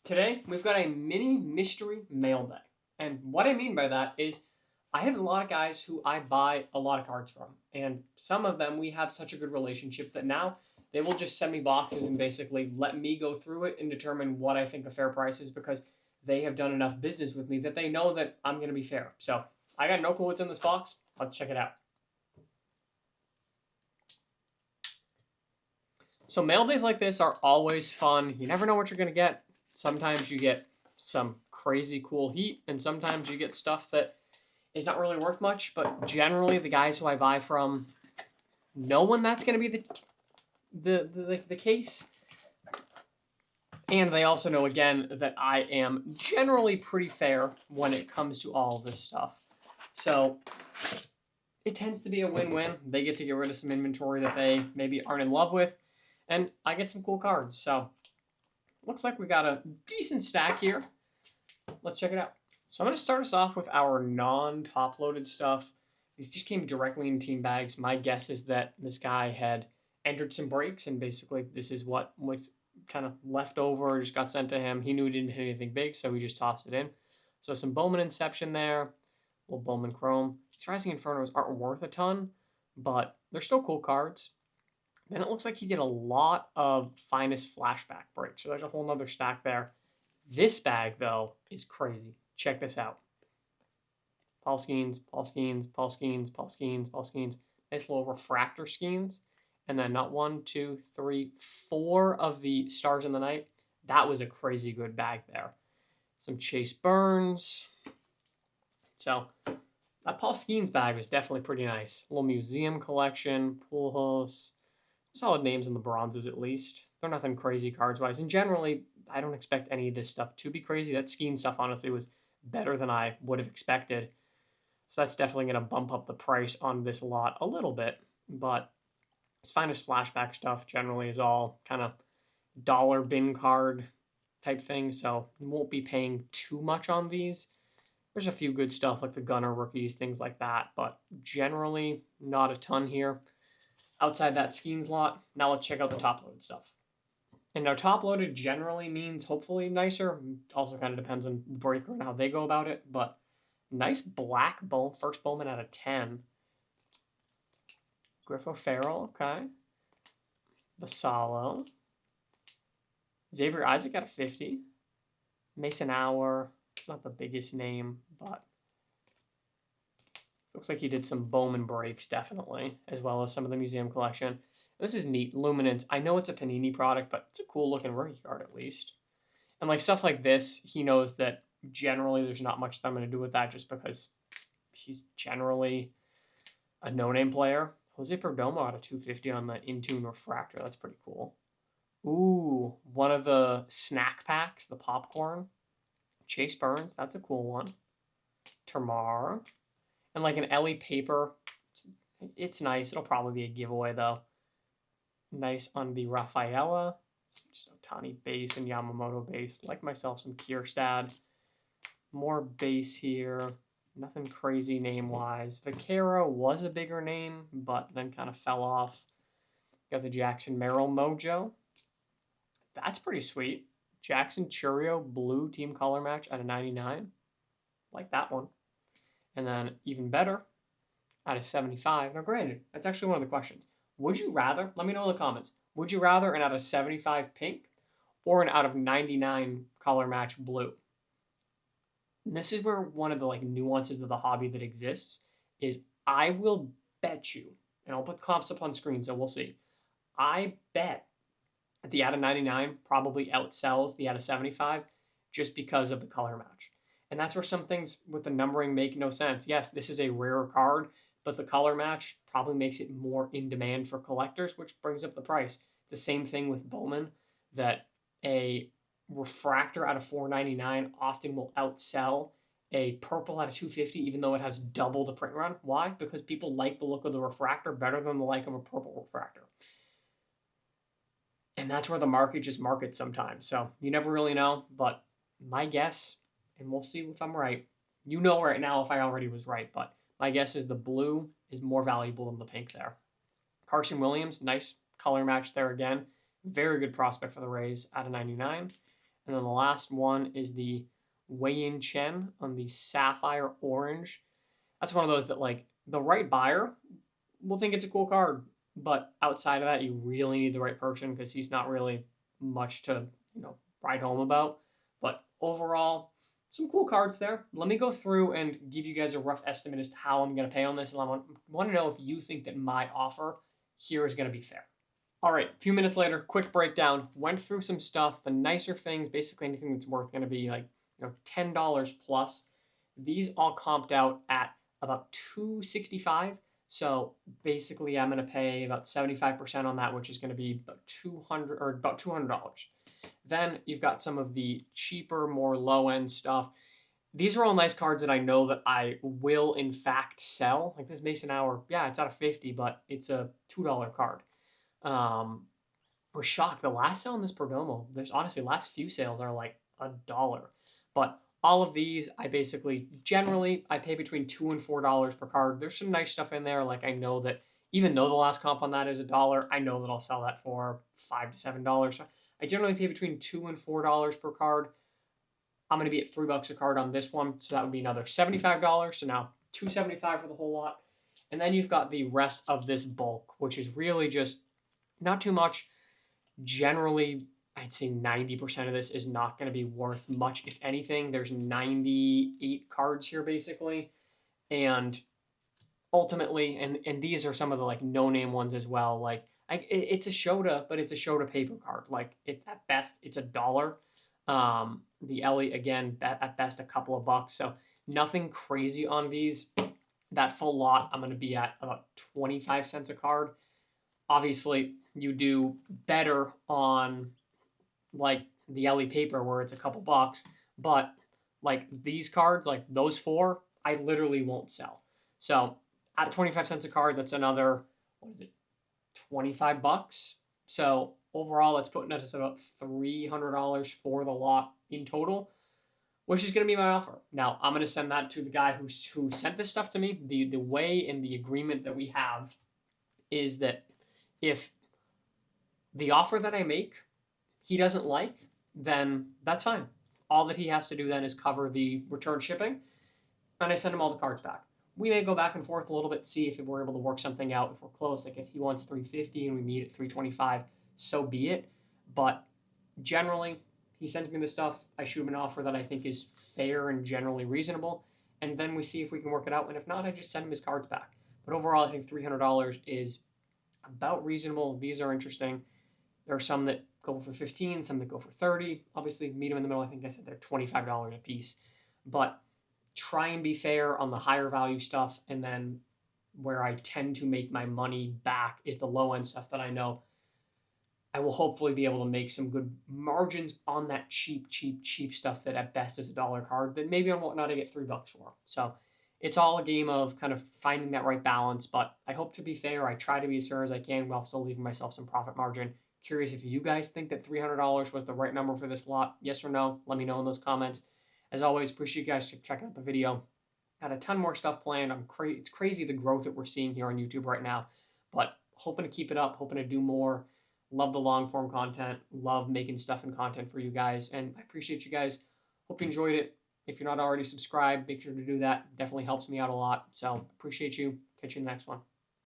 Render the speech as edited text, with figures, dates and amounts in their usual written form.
Today, we've got a mini mystery mailbag. And what I mean by that is I have a lot of guys who I buy a lot of cards from. And some of them we have such a good relationship that now they will just send me boxes and basically let me go through it and determine what I think a fair price is because they have done enough business with me that they know that I'm going to be fair. So I got no clue what's in this box. Let's check it out. So mail days like this are always fun. You never know what you're going to get. Sometimes you get some crazy cool heat, and sometimes you get stuff that is not really worth much. But generally, the guys who I buy from know when that's going to be the case, and they also know again that I am generally pretty fair when it comes to all of this stuff. So it tends to be a win-win. They get to get rid of some inventory that they maybe aren't in love with, and I get some cool cards. So looks like we got a decent stack here. Let's check it out. So I'm going to start us off with our non-top loaded stuff. These just came directly in team bags. My guess is that this guy had entered some breaks, and basically this is what was kind of left over, just got sent to him. He knew he didn't hit anything big, so he just tossed it in. So some Bowman Inception there, a little Bowman Chrome. These Rising Infernos aren't worth a ton, but they're still cool cards. Then it looks like he did a lot of Finest Flashback breaks, so there's a whole nother stack there. This bag, though, is crazy. Check this out. Paul Skeens, Paul Skeens, Paul Skeens, Paul Skeens, Paul Skeens. Nice little refractor Skeens. And then not 1, 2, 3, 4 of the Stars in the Night. That was a crazy good bag there. Some Chase Burns. So that Paul Skeens bag was definitely pretty nice. A little museum collection, Pujols. Solid names in the bronzes at least. They're nothing crazy cards-wise. And generally, I don't expect any of this stuff to be crazy. That Skeen stuff, honestly, was better than I would have expected. So that's definitely going to bump up the price on this lot a little bit. But its Finest Flashback stuff generally is all kind of dollar bin card type thing. So you won't be paying too much on these. There's a few good stuff like the Gunner rookies, things like that. But generally, not a ton here. Outside that Skeens lot, now let's check out the top-loaded stuff. And now top-loaded generally means hopefully nicer. It also kind of depends on breaker and how they go about it. But nice black first Bowman out of 10. Griffo Farrell, okay. Basalo. Xavier Isaac out of 50. Mason Hour, not the biggest name, but looks like he did some Bowman breaks, definitely, as well as some of the museum collection. This is neat. Luminance. I know it's a Panini product, but it's a cool-looking rookie card, at least. And like stuff like this, he knows that generally there's not much that I'm going to do with that just because he's generally a no-name player. Jose Perdomo out of 250 on the Intune Refractor. That's pretty cool. Ooh, one of the snack packs, the popcorn. Chase Burns. That's a cool one. Termar. And like an Ellie paper. It's nice. It'll probably be a giveaway, though. Nice on the Rafaela. Just Otani base and Yamamoto base. Like myself some Kierstad. More base here. Nothing crazy name-wise. Vaquero was a bigger name, but then kind of fell off. Got the Jackson Merrill Mojo. That's pretty sweet. Jackson Churio blue team color match out of 99. Like that one. And then even better, out of 75. Now granted, that's actually one of the questions. Would you rather, let me know in the comments, would you rather an out of 75 pink or an out of 99 color match blue? And this is where one of the like nuances of the hobby that exists is I will bet you, and I'll put comps up on screen so we'll see. I bet the out of 99 probably outsells the out of 75 just because of the color match. And that's where some things with the numbering make no sense. Yes, this is a rarer card, but the color match probably makes it more in demand for collectors, which brings up the price. It's the same thing with Bowman, that a refractor out of 499 often will outsell a purple out of 250, even though it has double the print run. Why? Because people like the look of the refractor better than the like of a purple refractor. And that's where the market just markets sometimes. So you never really know, but my guess, and we'll see if I'm right. You know right now if I already was right, but my guess is the blue is more valuable than the pink there. Carson Williams, nice color match there again. Very good prospect for the Rays out of 99. And then the last one is the Wei-Yin Chen on the Sapphire Orange. That's one of those that, like, the right buyer will think it's a cool card, but outside of that, you really need the right person because he's not really much to, write home about. But overall, some cool cards there. Let me go through and give you guys a rough estimate as to how I'm going to pay on this, and I want to know if you think that my offer here is going to be fair. All right, a few minutes later, quick breakdown. Went through some stuff. The nicer things, basically anything that's worth going to be like $10 plus. These all comped out at about $265. So basically, I'm going to pay about 75% on that, which is going to be about $200. Then you've got some of the cheaper, more low end stuff. These are all nice cards that I know that I will in fact sell. Like this Mason Hour, yeah, it's out of 50, but it's a $2 card. Was shocked. The last sale on this Perdomo, there's honestly last few sales are like $1. But all of these, I basically generally I pay between $2 and $4 per card. There's some nice stuff in there. Like I know that even though the last comp on that is $1, I know that I'll sell that for $5 to $7. So I generally pay between $2 and $4 per card. I'm going to be at $3 a card on this one, so that would be another $75. So now $275 for the whole lot. And then you've got the rest of this bulk, which is really just not too much. Generally, I'd say 90% of this is not going to be worth much, if anything. There's 98 cards here, basically. And ultimately, and these are some of the like no-name ones as well. Like, it's a Shota, but it's a Shota paper card. Like, at best, it's $1. The Ellie, again, at best, a couple of bucks. So nothing crazy on these. That full lot, I'm going to be at about 25 cents a card. Obviously, you do better on like the Ellie paper where it's a couple bucks, but like these cards, like those four, I literally won't sell. So at 25 cents a card, that's another, what is it, 25 bucks. So overall, that's putting us about $300 for the lot in total, which is going to be my offer. Now, I'm going to send that to the guy who sent this stuff to me. The way in the agreement that we have is that if the offer that I make he doesn't like, then that's fine. All that he has to do then is cover the return shipping, and I send him all the cards back. We may go back and forth a little bit, see if we're able to work something out. If we're close, like if he wants 350 and we meet at 325, so be it. But generally, he sends me the stuff. I shoot him an offer that I think is fair and generally reasonable, and then we see if we can work it out. And if not, I just send him his cards back. But overall, I think $300 is about reasonable. These are interesting. There are some that go for 15, some that go for 30. Obviously, meet them in the middle. I think I said they're $25 a piece. But try and be fair on the higher value stuff. And then where I tend to make my money back is the low end stuff that I know I will hopefully be able to make some good margins on that cheap stuff that at best is $1 card that maybe on Whatnot I get $3 for. So it's all a game of kind of finding that right balance. But I hope to be fair. I try to be as fair as I can while still leaving myself some profit margin. Curious if you guys think that $300 was the right number for this lot. Yes or no? Let me know in those comments. As always, appreciate you guys checking out the video. Got a ton more stuff planned. It's crazy the growth that we're seeing here on YouTube right now. But hoping to keep it up, hoping to do more. Love the long form content. Love making stuff and content for you guys. And I appreciate you guys. Hope you enjoyed it. If you're not already subscribed, make sure to do that. Definitely helps me out a lot. So appreciate you. Catch you in the next one.